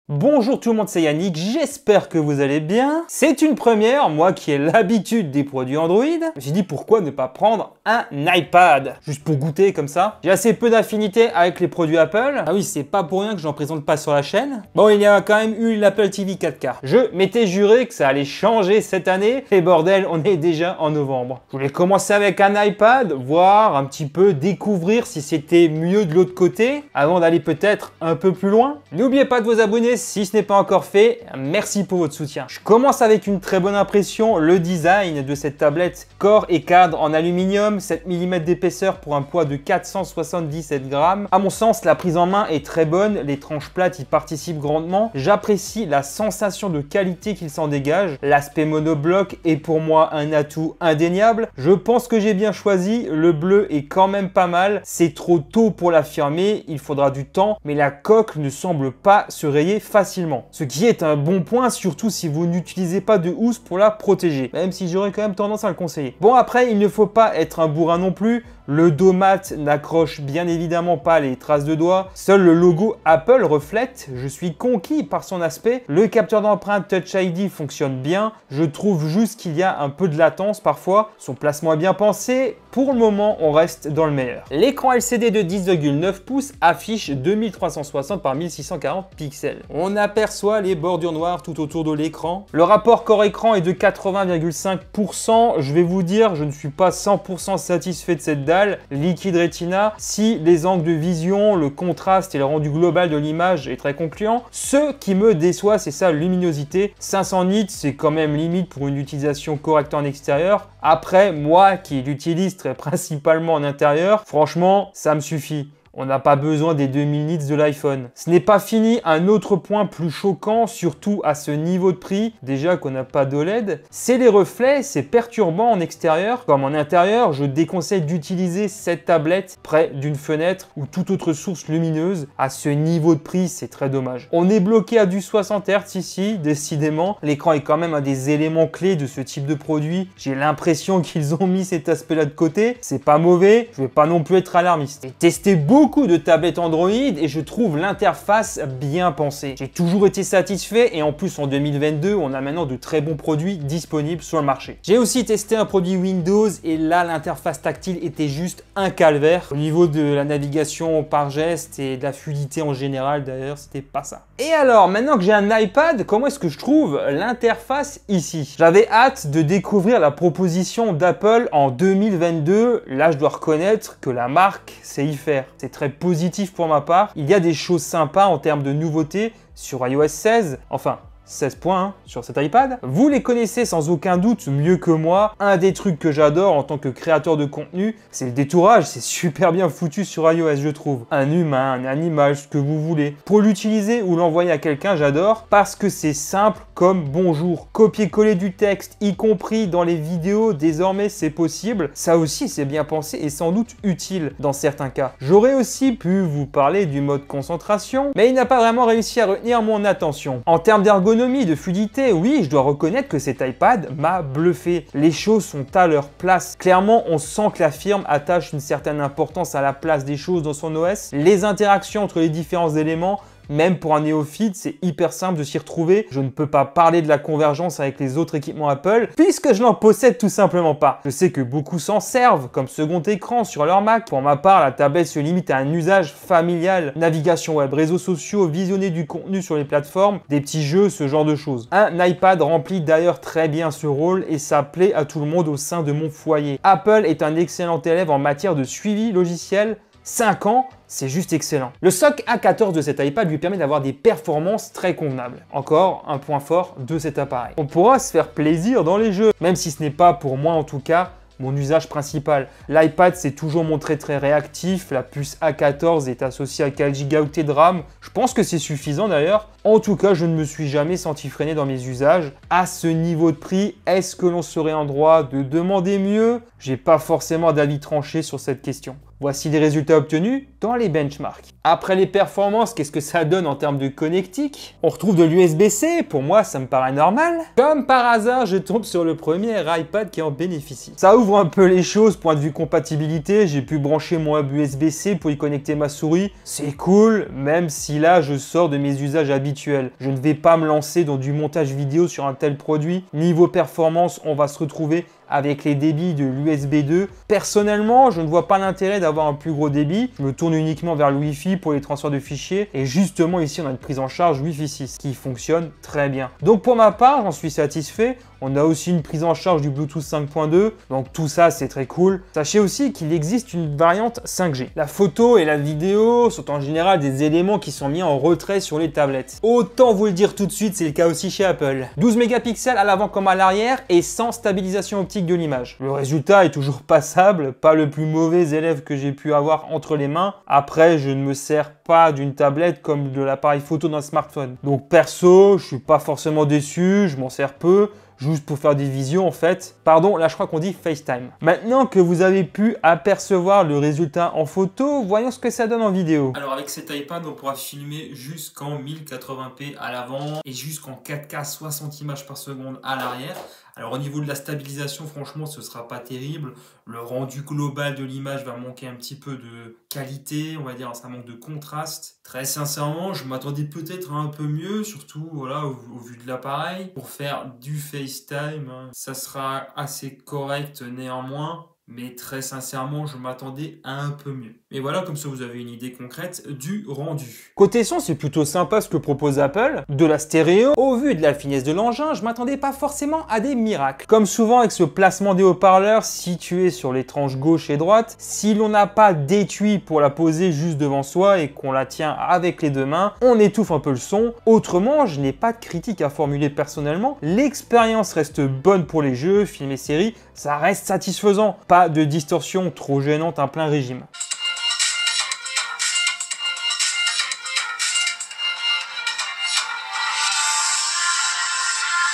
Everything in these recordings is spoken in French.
Bonjour tout le monde, c'est Yannick, j'espère que vous allez bien. C'est une première, moi qui ai l'habitude des produits Android. J'ai dit pourquoi ne pas prendre un iPad, juste pour goûter comme ça. J'ai assez peu d'affinité avec les produits Apple. Ah oui, c'est pas pour rien que j'en présente pas sur la chaîne. Bon, il y a quand même eu l'Apple TV 4K. Je m'étais juré que ça allait changer cette année. Et bordel, on est déjà en novembre. Je voulais commencer avec un iPad, voir un petit peu, découvrir si c'était mieux de l'autre côté, avant d'aller peut-être un peu plus loin. N'oubliez pas de vous abonner si ce n'est pas encore fait, merci pour votre soutien. Je commence avec une très bonne impression, le design de cette tablette corps et cadre en aluminium, 7 mm d'épaisseur pour un poids de 477 grammes. À mon sens, la prise en main est très bonne, les tranches plates y participent grandement. J'apprécie la sensation de qualité qu'il s'en dégage. L'aspect monobloc est pour moi un atout indéniable. Je pense que j'ai bien choisi, le bleu est quand même pas mal. C'est trop tôt pour l'affirmer, il faudra du temps, mais la coque ne semble pas se rayer facilement. Ce qui est un bon point, surtout si vous n'utilisez pas de housse pour la protéger, même si j'aurais quand même tendance à le conseiller. Bon, après, il ne faut pas être un bourrin non plus. Le dos mat n'accroche bien évidemment pas les traces de doigts. Seul le logo Apple reflète. Je suis conquis par son aspect. Le capteur d'empreinte Touch ID fonctionne bien. Je trouve juste qu'il y a un peu de latence parfois. Son placement est bien pensé. Pour le moment, on reste dans le meilleur. L'écran LCD de 10,9 pouces affiche 2360 par 1640 pixels. On aperçoit les bordures noires tout autour de l'écran. Le rapport corps-écran est de 80,5%. Je vais vous dire, je ne suis pas 100% satisfait de cette dalle. Liquid Retina, si les angles de vision, le contraste et le rendu global de l'image est très concluant. Ce qui me déçoit, c'est sa luminosité. 500 nits, c'est quand même limite pour une utilisation correcte en extérieur. Après, moi qui l'utilise très principalement en intérieur, franchement, ça me suffit. On n'a pas besoin des 2000 nits de l'iPhone. Ce n'est pas fini, un autre point plus choquant, surtout à ce niveau de prix, déjà qu'on n'a pas d'OLED, c'est les reflets, c'est perturbant en extérieur. Comme en intérieur, je déconseille d'utiliser cette tablette près d'une fenêtre ou toute autre source lumineuse. À ce niveau de prix, c'est très dommage. On est bloqué à du 60 Hz ici, décidément. L'écran est quand même un des éléments clés de ce type de produit. J'ai l'impression qu'ils ont mis cet aspect-là de côté. C'est pas mauvais, je vais pas non plus être alarmiste. J'ai testé beaucoup de tablettes Android et je trouve l'interface bien pensée. J'ai toujours été satisfait et en plus en 2022, on a maintenant de très bons produits disponibles sur le marché. J'ai aussi testé un produit Windows et là, l'interface tactile était juste un calvaire. Au niveau de la navigation par geste et de la fluidité en général, d'ailleurs, c'était pas ça. Et alors, maintenant que j'ai un iPad, comment est-ce que je trouve l'interface ici? J'avais hâte de découvrir la proposition d'Apple en 2022. Là, je dois reconnaître que la marque sait y faire. C'est très positif pour ma part. Il y a des choses sympas en termes de nouveautés sur iOS 16, enfin 16.1 sur cet iPad. Vous les connaissez sans aucun doute mieux que moi. Un des trucs que j'adore en tant que créateur de contenu, c'est le détourage. C'est super bien foutu sur iOS, je trouve. Un humain, un animal, ce que vous voulez. Pour l'utiliser ou l'envoyer à quelqu'un, j'adore parce que c'est simple comme bonjour. Copier-coller du texte, y compris dans les vidéos, désormais c'est possible. Ça aussi, c'est bien pensé et sans doute utile dans certains cas. J'aurais aussi pu vous parler du mode concentration, mais il n'a pas vraiment réussi à retenir mon attention. En termes d'ergonomie, de fluidité, oui, je dois reconnaître que cet iPad m'a bluffé. Les choses sont à leur place. Clairement, on sent que la firme attache une certaine importance à la place des choses dans son OS. Les interactions entre les différents éléments, même pour un néophyte, c'est hyper simple de s'y retrouver. Je ne peux pas parler de la convergence avec les autres équipements Apple, puisque je n'en possède tout simplement pas. Je sais que beaucoup s'en servent comme second écran sur leur Mac. Pour ma part, la tablette se limite à un usage familial. Navigation web, réseaux sociaux, visionner du contenu sur les plateformes, des petits jeux, ce genre de choses. Un iPad remplit d'ailleurs très bien ce rôle et ça plaît à tout le monde au sein de mon foyer. Apple est un excellent élève en matière de suivi logiciel. 5 ans, c'est juste excellent. Le SoC A14 de cet iPad lui permet d'avoir des performances très convenables. Encore un point fort de cet appareil. On pourra se faire plaisir dans les jeux, même si ce n'est pas pour moi en tout cas mon usage principal. L'iPad s'est toujours montré très réactif, la puce A14 est associée à 4 Go de RAM, je pense que c'est suffisant d'ailleurs. En tout cas, je ne me suis jamais senti freiné dans mes usages. À ce niveau de prix, est-ce que l'on serait en droit de demander mieux? J'ai pas forcément d'avis tranché sur cette question. Voici les résultats obtenus dans les benchmarks. Après les performances, qu'est-ce que ça donne en termes de connectique? On retrouve de l'USB-C, pour moi ça me paraît normal. Comme par hasard, je tombe sur le premier iPad qui en bénéficie. Ça ouvre un peu les choses, point de vue compatibilité, j'ai pu brancher mon hub USB-C pour y connecter ma souris. C'est cool, même si là je sors de mes usages habituels. Je ne vais pas me lancer dans du montage vidéo sur un tel produit. Niveau performance, on va se retrouver avec les débits de l'USB 2. Personnellement, je ne vois pas l'intérêt d'avoir un plus gros débit. Je me tourne uniquement vers le Wi-Fi pour les transferts de fichiers. Et justement, ici, on a une prise en charge Wi-Fi 6 qui fonctionne très bien. Donc pour ma part, j'en suis satisfait. On a aussi une prise en charge du Bluetooth 5.2. Donc tout ça, c'est très cool. Sachez aussi qu'il existe une variante 5G. La photo et la vidéo sont en général des éléments qui sont mis en retrait sur les tablettes. Autant vous le dire tout de suite, c'est le cas aussi chez Apple. 12 mégapixels à l'avant comme à l'arrière et sans stabilisation optique de l'image. Le résultat est toujours passable, pas le plus mauvais élève que j'ai pu avoir entre les mains. Après, je ne me sers pas d'une tablette comme de l'appareil photo d'un smartphone. Donc perso, je suis pas forcément déçu, je m'en sers peu. Juste pour faire des visions en fait. Pardon, là je crois qu'on dit FaceTime. Maintenant que vous avez pu apercevoir le résultat en photo, voyons ce que ça donne en vidéo. Alors avec cet iPad, on pourra filmer jusqu'en 1080p à l'avant et jusqu'en 4K 60 images par seconde à l'arrière. Alors au niveau de la stabilisation, franchement, ce sera pas terrible. Le rendu global de l'image va manquer un petit peu de qualité, on va dire, ça manque de contraste. Très sincèrement, je m'attendais peut-être à un peu mieux, surtout voilà, au vu de l'appareil. Pour faire du FaceTime, hein, ça sera assez correct néanmoins. Mais très sincèrement, je m'attendais à un peu mieux. Mais voilà, comme ça vous avez une idée concrète du rendu. Côté son, c'est plutôt sympa ce que propose Apple. De la stéréo, au vu de la finesse de l'engin, je m'attendais pas forcément à des miracles. Comme souvent avec ce placement des haut-parleurs situé sur les tranches gauche et droite, si l'on n'a pas d'étui pour la poser juste devant soi et qu'on la tient avec les deux mains, on étouffe un peu le son. Autrement, je n'ai pas de critique à formuler personnellement. L'expérience reste bonne pour les jeux, films et séries, ça reste satisfaisant. Pas de distorsion trop gênante à plein régime.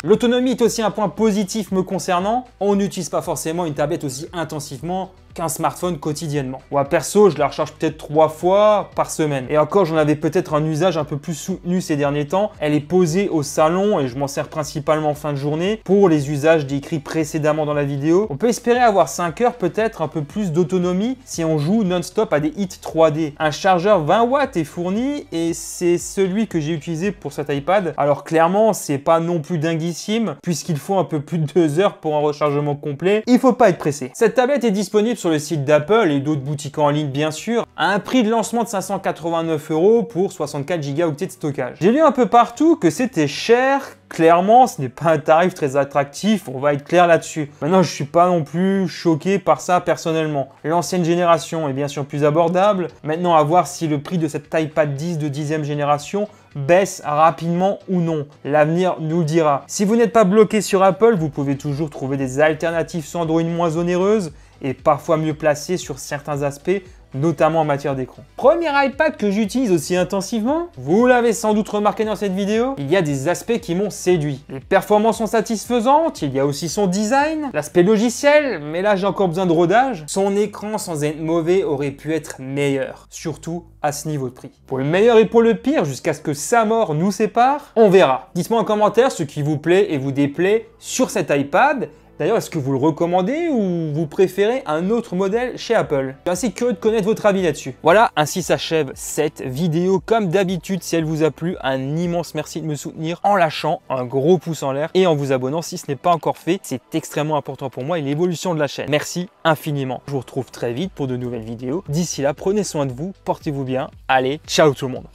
L'autonomie est aussi un point positif me concernant. On n'utilise pas forcément une tablette aussi intensivement qu'un smartphone quotidiennement. Moi perso, je la recharge peut-être 3 fois par semaine. Et encore, j'en avais peut-être un usage un peu plus soutenu ces derniers temps. Elle est posée au salon et je m'en sers principalement en fin de journée pour les usages décrits précédemment dans la vidéo. On peut espérer avoir 5 heures, peut-être un peu plus d'autonomie si on joue non-stop à des hits 3D. Un chargeur 20 watts est fourni et c'est celui que j'ai utilisé pour cet iPad. Alors clairement, c'est pas non plus dinguissime puisqu'il faut un peu plus de 2 heures pour un rechargement complet. Il faut pas être pressé. Cette tablette est disponible sur le site d'Apple et d'autres boutiques en ligne bien sûr, à un prix de lancement de 589 € pour 64 Go de stockage. J'ai lu un peu partout que c'était cher. Clairement, ce n'est pas un tarif très attractif, on va être clair là-dessus. Maintenant, je ne suis pas non plus choqué par ça personnellement. L'ancienne génération est bien sûr plus abordable. Maintenant, à voir si le prix de cet iPad 10 de 10e génération baisse rapidement ou non. L'avenir nous le dira. Si vous n'êtes pas bloqué sur Apple, vous pouvez toujours trouver des alternatives sans Android moins onéreuses et parfois mieux placées sur certains aspects, notamment en matière d'écran. Premier iPad que j'utilise aussi intensivement, vous l'avez sans doute remarqué dans cette vidéo, il y a des aspects qui m'ont séduit. Les performances sont satisfaisantes, il y a aussi son design, l'aspect logiciel, mais là j'ai encore besoin de rodage. Son écran sans être mauvais aurait pu être meilleur, surtout à ce niveau de prix. Pour le meilleur et pour le pire, jusqu'à ce que sa mort nous sépare, on verra. Dites-moi en commentaire ce qui vous plaît et vous déplaît sur cet iPad. D'ailleurs, est-ce que vous le recommandez ou vous préférez un autre modèle chez Apple? Je suis assez curieux de connaître votre avis là-dessus. Voilà, ainsi s'achève cette vidéo. Comme d'habitude, si elle vous a plu, un immense merci de me soutenir en lâchant un gros pouce en l'air et en vous abonnant si ce n'est pas encore fait. C'est extrêmement important pour moi et l'évolution de la chaîne. Merci infiniment. Je vous retrouve très vite pour de nouvelles vidéos. D'ici là, prenez soin de vous, portez-vous bien. Allez, ciao tout le monde.